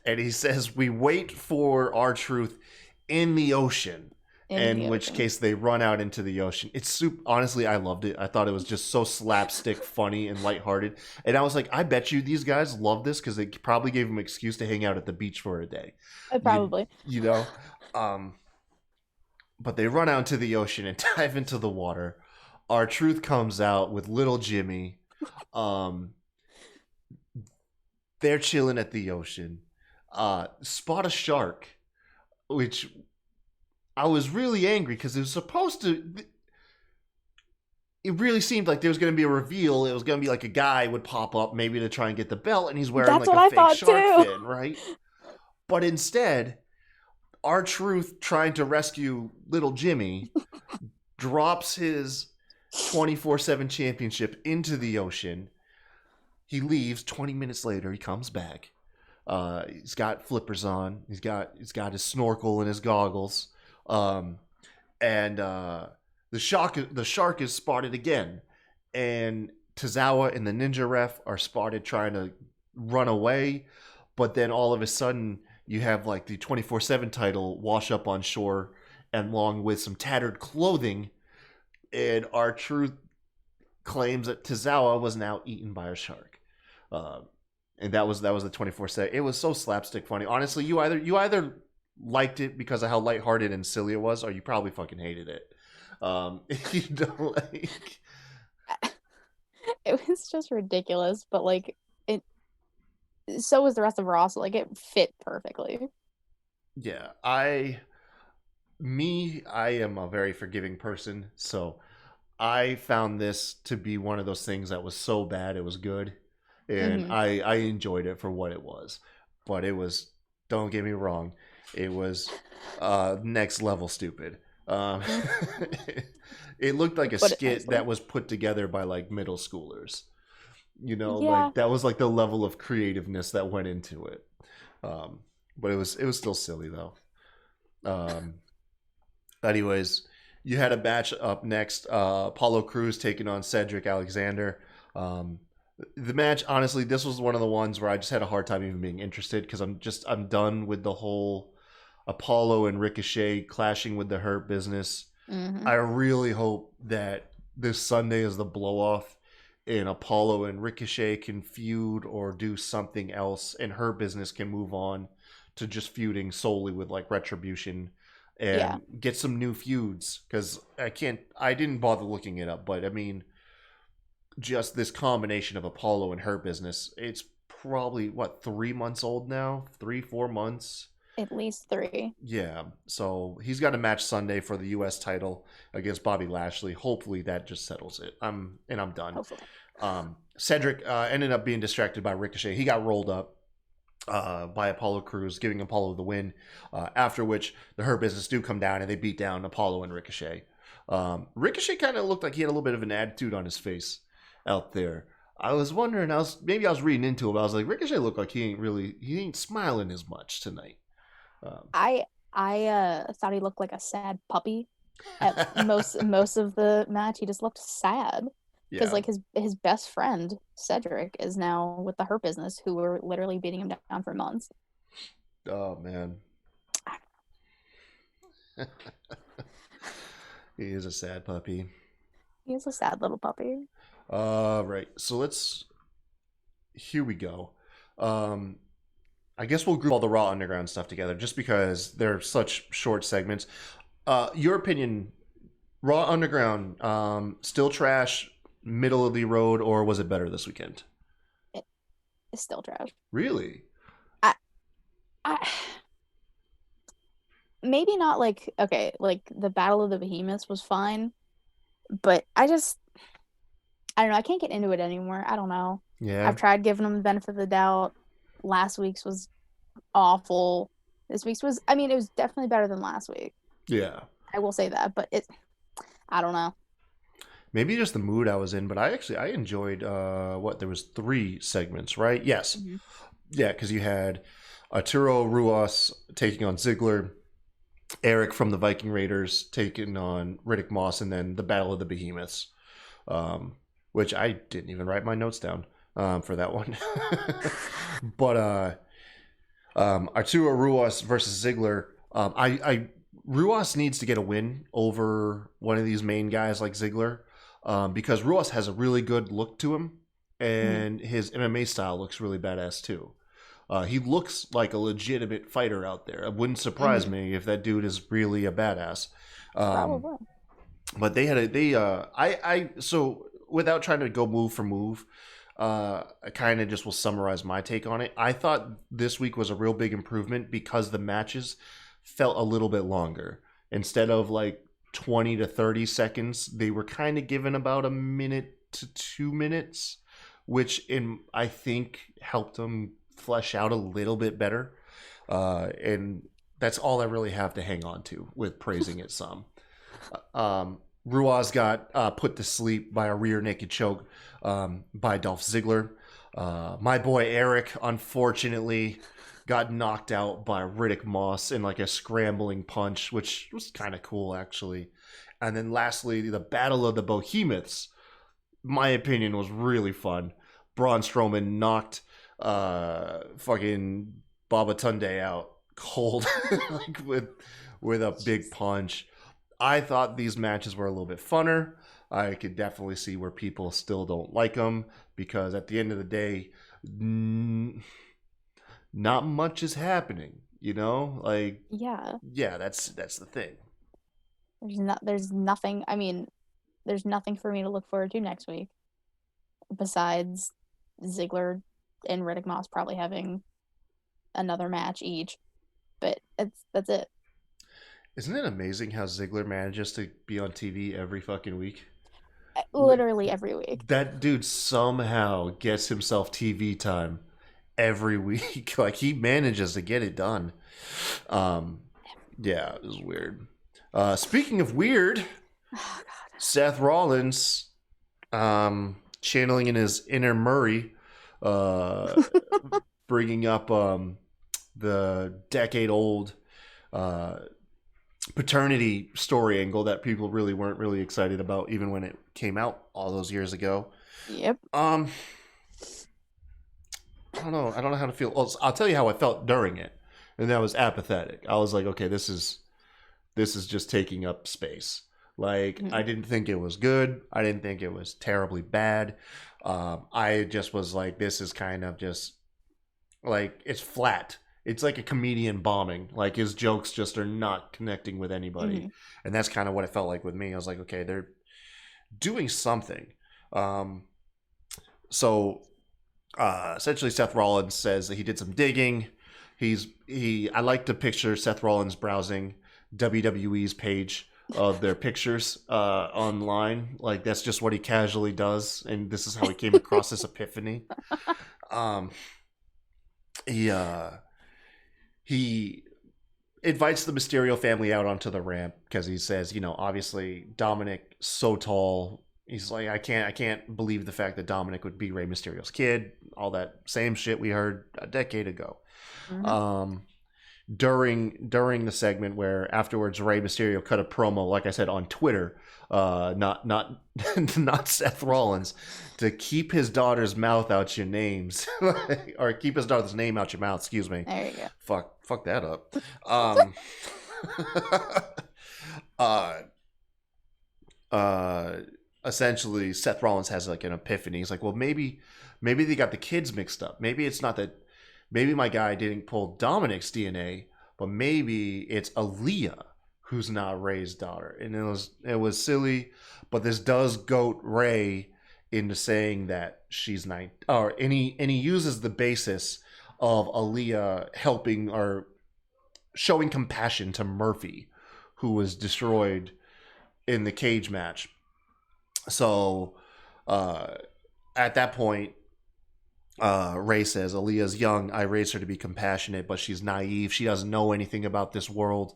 and he says, "We wait for R-Truth in the ocean." In which case they run out into the ocean. It's honestly, I loved it. I thought it was just so slapstick, funny, and lighthearted. And I was like, I bet you these guys love this because they probably gave him an excuse to hang out at the beach for a day. Probably. You know? But they run out into the ocean and dive into the water. R-Truth comes out with little Jimmy. They're chilling at the ocean. Spot a shark, which I was really angry because it was supposed to. It really seemed like there was going to be a reveal. It was going to be like a guy would pop up maybe to try and get the belt, and he's wearing That's like what a I fake thought shark too. fin, right? But instead, R-Truth, trying to rescue little Jimmy, drops his 24/7 championship into the ocean. He leaves. 20 minutes later, he comes back. He's got flippers on. He's got his snorkel and his goggles. And the shark is spotted again, and Tozawa and the ninja ref are spotted trying to run away, but then all of a sudden you have like the 24/7 title wash up on shore, and along with some tattered clothing, and R-Truth claims that Tozawa was now eaten by a shark. And that was the 24/7. It was so slapstick funny. Honestly, you either liked it because of how lighthearted and silly it was, or you probably fucking hated it. You know, like It was just ridiculous, but like it. So was the rest of Raw. So like it fit perfectly. yeah, I am a very forgiving person, so I found this to be one of those things that was so bad it was good, and I enjoyed it for what it was. But it was, don't get me wrong, it was next level stupid. It looked like a skit that was put together by like middle schoolers. You know, like that was like the level of creativeness that went into it. But it was still silly though. Anyways, you had a match up next. Apollo Crews taking on Cedric Alexander. The match, honestly, this was one of the ones where I just had a hard time even being interested because I'm done with the whole Apollo and Ricochet clashing with the Hurt Business. I really hope that this Sunday is the blow off, and Apollo and Ricochet can feud or do something else, and Hurt Business can move on to just feuding solely with like Retribution and get some new feuds. Because I didn't bother looking it up, but I mean, just this combination of Apollo and Hurt Business, it's probably 3 months old now, 3-4 months. At least 3. Yeah, so he's got a match Sunday for the U.S. title against Bobby Lashley. Hopefully that just settles it. I'm done. Hopefully. Cedric ended up being distracted by Ricochet. He got rolled up by Apollo Crews, giving Apollo the win. After which the Hurt Business do come down and they beat down Apollo and Ricochet. Ricochet kind of looked like he had a little bit of an attitude on his face out there. I was wondering, I was reading into it, but I was like, Ricochet looked like he ain't smiling as much tonight. I thought he looked like a sad puppy. At most of the match, he just looked sad because Yeah. like his best friend Cedric is now with the Hurt Business, who were literally beating him down for months. Oh man. He is a sad puppy. He's a sad little puppy. Right. So here we go. Um, I guess we'll group all the Raw Underground stuff together just because they're such short segments. Your opinion, Raw Underground, still trash, middle of the road, or was it better this weekend? It's still trash. Really? I maybe not like okay, like the Battle of the Behemoths was fine, but I don't know. I can't get into it anymore. I don't know. Yeah. I've tried giving them the benefit of the doubt. Last week's was awful. This week's was, I mean, it was definitely better than last week. Yeah. I will say that, but I don't know. Maybe just the mood I was in, but I enjoyed there was 3 segments, right? Yes. Mm-hmm. Yeah, because you had Arturo Ruas taking on Ziggler, Eric from the Viking Raiders taking on Riddick Moss, and then the Battle of the Behemoths, which I didn't even write my notes down for that one. But Arturo Ruas versus Ziggler, Ruas needs to get a win over one of these main guys like Ziggler, because Ruas has a really good look to him, and his MMA style looks really badass too. He looks like a legitimate fighter out there. It wouldn't surprise me if that dude is really a badass. Probably. But so without trying to go move for move, I kind of just will summarize my take on it. I thought this week was a real big improvement because the matches felt a little bit longer. Instead of like 20 to 30 seconds, they were kind of given about a minute to 2 minutes, which I think helped them flesh out a little bit better. And that's all I really have to hang on to with praising it some. Ruaz got put to sleep by a rear naked choke by Dolph Ziggler. My boy Eric, unfortunately, got knocked out by Riddick Moss in like a scrambling punch, which was kind of cool actually. And then lastly, the Battle of the Behemoths, my opinion, was really fun. Braun Strowman knocked fucking Baba Tunde out cold like with a big punch. I thought these matches were a little bit funner. I could definitely see where people still don't like them because at the end of the day, not much is happening. You know, like Yeah. that's the thing. There's nothing. I mean, there's nothing for me to look forward to next week besides Ziggler and Riddick Moss probably having another match each. But that's it. Isn't it amazing how Ziggler manages to be on TV every fucking week? Literally every week. That dude somehow gets himself TV time every week. Like he manages to get it done. Yeah, it was weird. Speaking of weird, Oh, God. Seth Rollins, channeling in his inner Murray, bringing up the decade-old paternity story angle that people really weren't really excited about, even when it came out all those years ago. Yep. I don't know how to feel. I'll tell you how I felt during it, and that was apathetic. I was like, okay, this is just taking up space. Like, I didn't think it was good. I didn't think it was terribly bad. I just was like, this is kind of just like, it's flat. It's like a comedian bombing. Like his jokes just are not connecting with anybody. And that's kind of what it felt like with me. I was like, okay, they're doing something. So essentially Seth Rollins says that he did some digging. I like to picture Seth Rollins browsing WWE's page of their pictures online. Like that's just what he casually does. And this is how he came across this epiphany. He invites the Mysterio family out onto the ramp because he says, obviously Dominic so tall. He's like, I can't believe the fact that Dominic would be Rey Mysterio's kid. All that same shit we heard a decade ago. during the segment where afterwards Rey Mysterio cut a promo, like I said, on Twitter, not not Seth Rollins, to keep his daughter's mouth out your names, or keep his daughter's name out your mouth. Excuse me. There you go. Fuck that up. Essentially, Seth Rollins has like an epiphany. He's like, well, maybe they got the kids mixed up. Maybe it's not that. Maybe my guy didn't pull Dominic's DNA, but maybe it's Aaliyah who's not Ray's daughter. And it was silly, but this does goat Ray into saying that she's nine. And he uses the basis of Aaliyah helping or showing compassion to Murphy, who was destroyed in the cage match. So at that point, Ray says, Aaliyah's young. I raised her to be compassionate, but she's naive. She doesn't know anything about this world,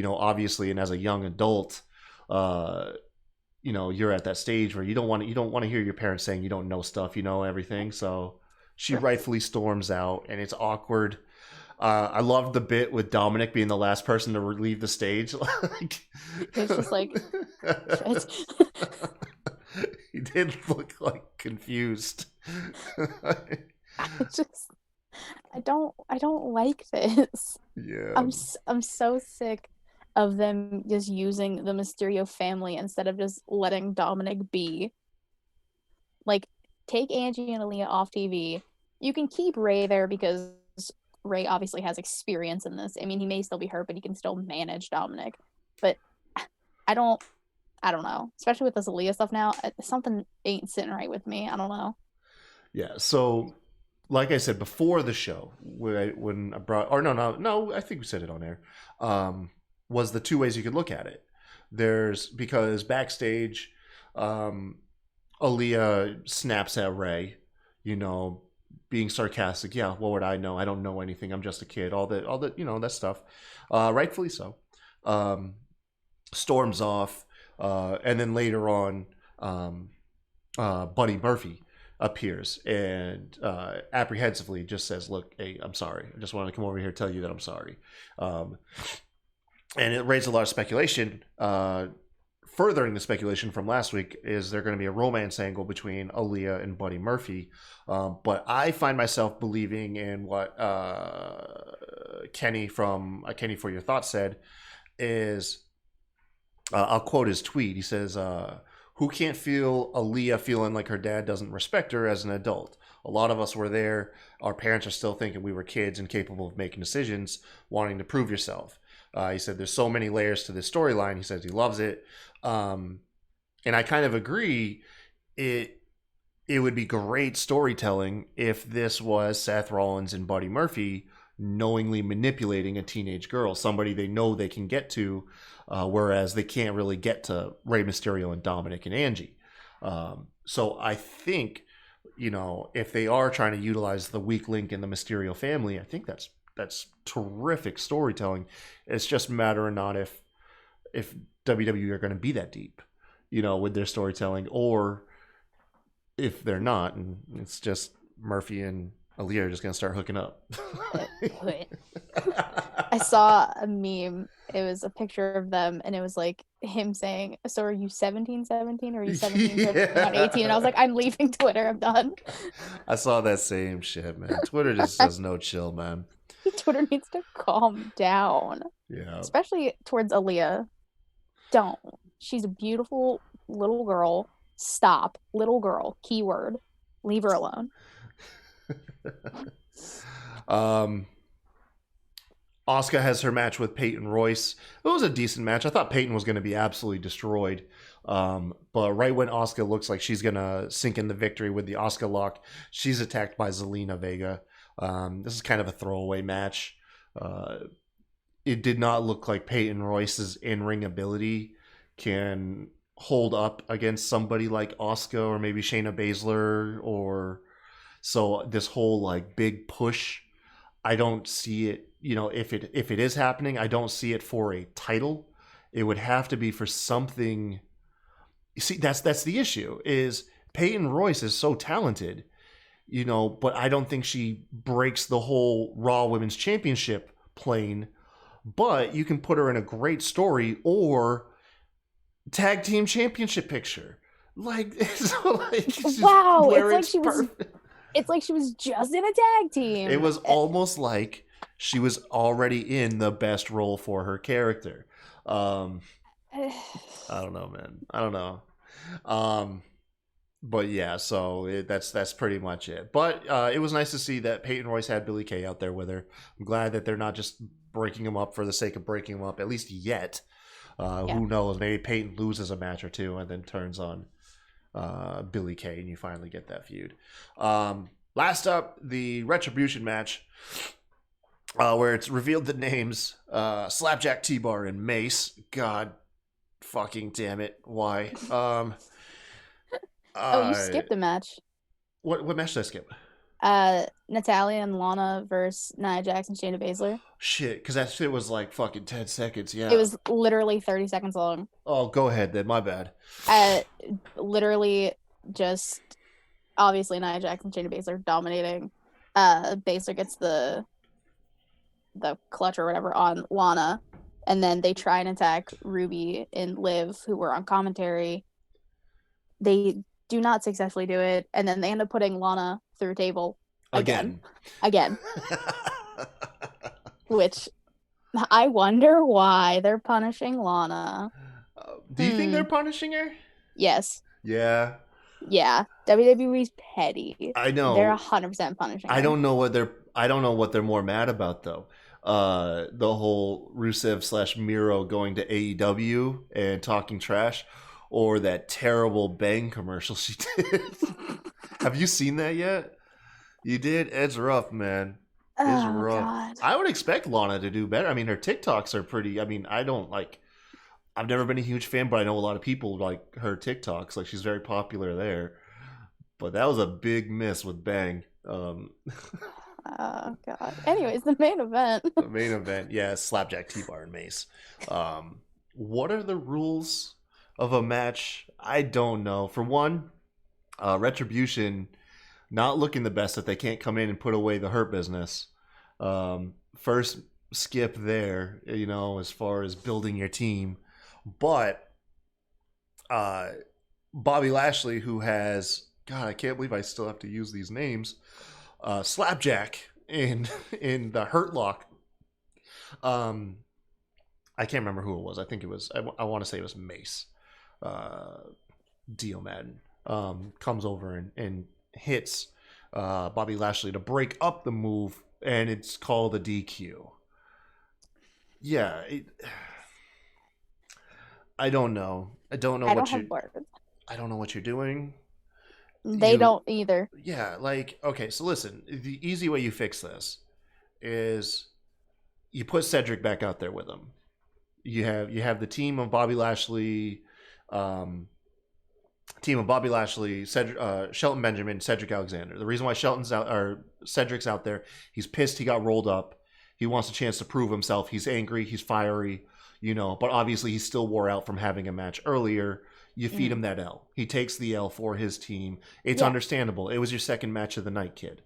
obviously. And as a young adult, you're at that stage where you don't want to hear your parents saying you don't know stuff, everything. So she rightfully storms out, and it's awkward. I loved the bit with Dominic being the last person to leave the stage. It's just like, he did look like confused. I don't like this. Yeah. I'm so sick of them just using the Mysterio family instead of just letting Dominic be. Like, take Angie and Aaliyah off TV. You can keep Ray there because Ray obviously has experience in this. I mean, he may still be hurt, but he can still manage Dominic. But I don't know. Especially with this Aaliyah stuff now, something ain't sitting right with me. I don't know. Yeah, so like I said before the show, when I brought, or no, I think we said it on air, was the two ways you could look at it. Because backstage, Aaliyah snaps at Ray, being sarcastic. Yeah, what would I know? I don't know anything. I'm just a kid. All that, that stuff. Rightfully so. Storms off, and then later on, Buddy Murphy appears and apprehensively just says, look, hey, I'm sorry. I just wanted to come over here and tell you that I'm sorry. And it raised a lot of speculation. Furthering the speculation from last week, is there going to be a romance angle between Aaliyah and Buddy Murphy? But I find myself believing in what Kenny from Kenny for Your Thoughts said is, I'll quote his tweet. He says, who can't feel Aaliyah feeling like her dad doesn't respect her as an adult? A lot of us were there. Our parents are still thinking we were kids and capable of making decisions, wanting to prove yourself. He said there's so many layers to this storyline. He says he loves it. And I kind of agree. It would be great storytelling if this was Seth Rollins and Buddy Murphy knowingly manipulating a teenage girl, somebody they know they can get to, whereas they can't really get to Rey Mysterio and Dominic and Angie. So I think, if they are trying to utilize the weak link in the Mysterio family, I think that's terrific storytelling. It's just a matter of not if WWE are going to be that deep, with their storytelling, or if they're not, and it's just Murphy and Aaliyah are just going to start hooking up. I saw a meme. It was a picture of them, and it was like him saying, so are you 17 or are you 17 not 18? And I was like, I'm leaving Twitter. I'm done. I saw that same shit, man. Twitter just does no chill, man. Twitter needs to calm down. Yeah. Especially towards Aaliyah. Don't. She's a beautiful little girl. Stop. Little girl. Keyword. Leave her alone. Asuka has her match with Peyton Royce. It was a decent match. I thought Peyton was going to be absolutely destroyed. But right when Asuka looks like she's going to sink in the victory with the Asuka lock, she's attacked by Zelina Vega. This is kind of a throwaway match. It did not look like Peyton Royce's in-ring ability can hold up against somebody like Asuka or maybe Shayna Baszler, or so this whole like big push, I don't see it. If it is happening, I don't see it for a title. It would have to be for something. You see, that's the issue. Is Peyton Royce is so talented, but I don't think she breaks the whole Raw Women's Championship plain, but you can put her in a great story or tag team championship picture. Like, so like wow, it's like she was just in a tag team. It was almost like she was already in the best role for her character. I don't know, man. I don't know. But yeah, so that's pretty much it. But it was nice to see that Peyton Royce had Billie Kay out there with her. I'm glad that they're not just breaking him up for the sake of breaking him up, at least yet. Who knows? Maybe Peyton loses a match or two and then turns on Billie Kay, and you finally get that feud. Last up, the Retribution match, where it's revealed the names Slapjack, T-Bar, and Mace. God fucking damn it. Why? You skipped a match. What match did I skip? Natalya and Lana versus Nia Jax and Shayna Baszler. Shit, because that shit was like fucking 10 seconds, yeah. It was literally 30 seconds long. Oh, go ahead then, my bad. Literally just, obviously Nia Jax and Shayna Baszler dominating. Baszler gets the clutch or whatever on Lana, and then they try and attack Ruby and Liv, who were on commentary. They do not successfully do it, and then they end up putting Lana through a table again. Which I wonder why they're punishing Lana. Do you think they're punishing her? Yes. Yeah. Yeah. WWE's petty. I know. They're 100% punishing her. I don't know what they're more mad about though. The whole Rusev / Miro going to AEW and talking trash, or that terrible Bang commercial she did. Have you seen that yet? You did? It's rough, man. It's rough. God. I would expect Lana to do better. I mean, her TikToks are pretty. I mean, I've never been a huge fan, but I know a lot of people like her TikToks. Like, she's very popular there. But that was a big miss with Bang. Oh, God. Anyways, the main event. The main event, yeah, Slapjack, T-Bar, and Mace. What are the rules of a match? I don't know. For one, Retribution not looking the best that they can't come in and put away the Hurt Business. First skip there, as far as building your team. But Bobby Lashley, who has, God, I can't believe I still have to use these names, Slapjack in the Hurt Lock. I can't remember who it was. I think it was, I want to say it was Mace. Dio Madden comes over and hits Bobby Lashley to break up the move, and it's called a DQ. Yeah, I don't know. I don't know what you're doing. They don't either. Yeah, okay, so listen, the easy way you fix this is you put Cedric back out there with him. You have the team of Bobby Lashley, Shelton Benjamin, Cedric Alexander. The reason why Cedric's out there, he's pissed he got rolled up. He wants a chance to prove himself. He's angry. He's fiery, but obviously he still wore out from having a match earlier. You feed him that L. He takes the L for his team. It's understandable. It was your second match of the night, kid.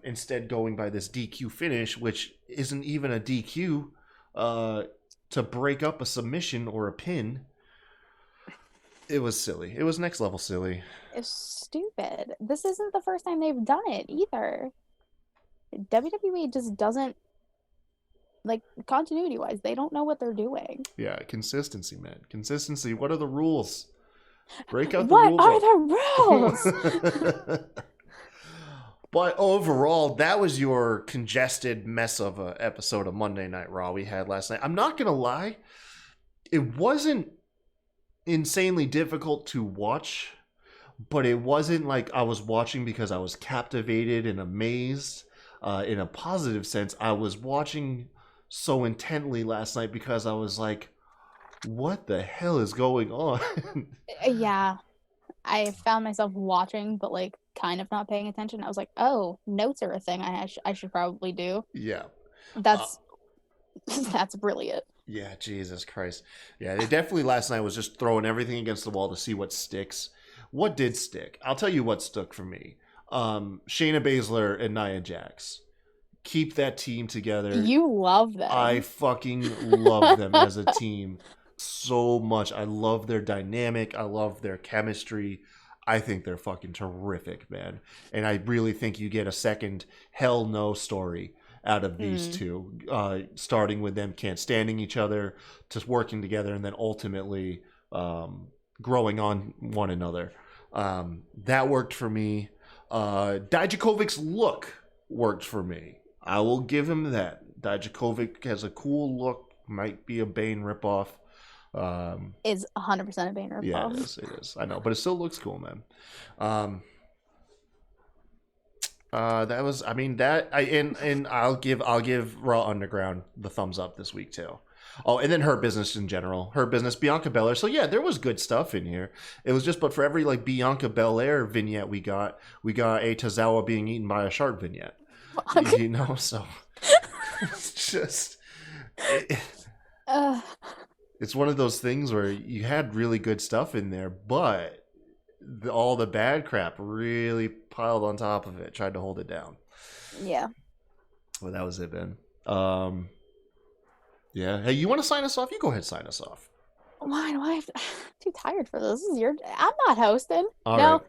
Instead going by this DQ finish, which isn't even a DQ, to break up a submission or a pin. It was silly. It was next level silly. It's stupid. This isn't the first time they've done it either. WWE just doesn't, continuity wise, they don't know what they're doing. Yeah, consistency, man. Consistency. What are the rules? Break out the rules. What are the rules? But overall, that was your congested mess of an episode of Monday Night Raw we had last night. I'm not going to lie. It wasn't insanely difficult to watch, but it wasn't like I was watching because I was captivated and amazed. In a positive sense, I was watching so intently last night because I was like, what the hell is going on? Yeah. I found myself watching, but kind of not paying attention. I was like, oh, notes are a thing I should probably do. Yeah. That's brilliant. Yeah, Jesus Christ. Yeah, they definitely last night was just throwing everything against the wall to see what sticks. What did stick? I'll tell you what stuck for me. Shayna Baszler and Nia Jax. Keep that team together. You love them. I fucking love them as a team so much. I love their dynamic. I love their chemistry. I think they're fucking terrific, man. And I really think you get a second Hell No story out of these two, starting with them can't standing each other, just working together, and then ultimately growing on one another. That worked for me. Dijakovic's look worked for me. I will give him that. Dijakovic has a cool look. Might be a Bane ripoff. Is 100% a Bane ripoff. Yeah, it is. I know, but it still looks cool, man. That was, I mean, and I'll give Raw Underground the thumbs up this week too. Oh, and then Her Business in general. Her Business, Bianca Belair. So yeah, there was good stuff in here. It was just, but for every like Bianca Belair vignette we got a Tozawa being eaten by a shark vignette. You know, so it's just it's one of those things where you had really good stuff in there, but all the bad crap really piled on top of it, tried to hold it down. Yeah. Well, that was it, Ben. Yeah. Hey, you want to sign us off? You go ahead and sign us off. Why do I have to? I'm too tired for this. This is your. I'm not hosting. All no. right.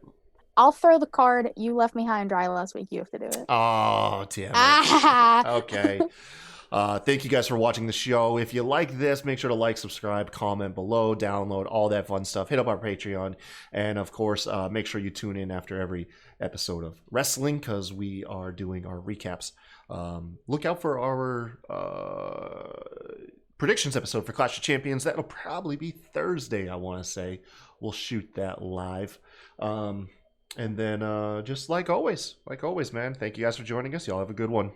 I'll throw the card. You left me high and dry last week. You have to do it. Oh, damn it. Okay. Thank you guys for watching the show. If you like this, make sure to like, subscribe, comment below, download, all that fun stuff. Hit up our Patreon. And, of course, make sure you tune in after every episode of wrestling because we are doing our recaps. Look out for our predictions episode for Clash of Champions. That'll probably be Thursday, I want to say. We'll shoot that live. And then just like always, man, thank you guys for joining us. Y'all have a good one.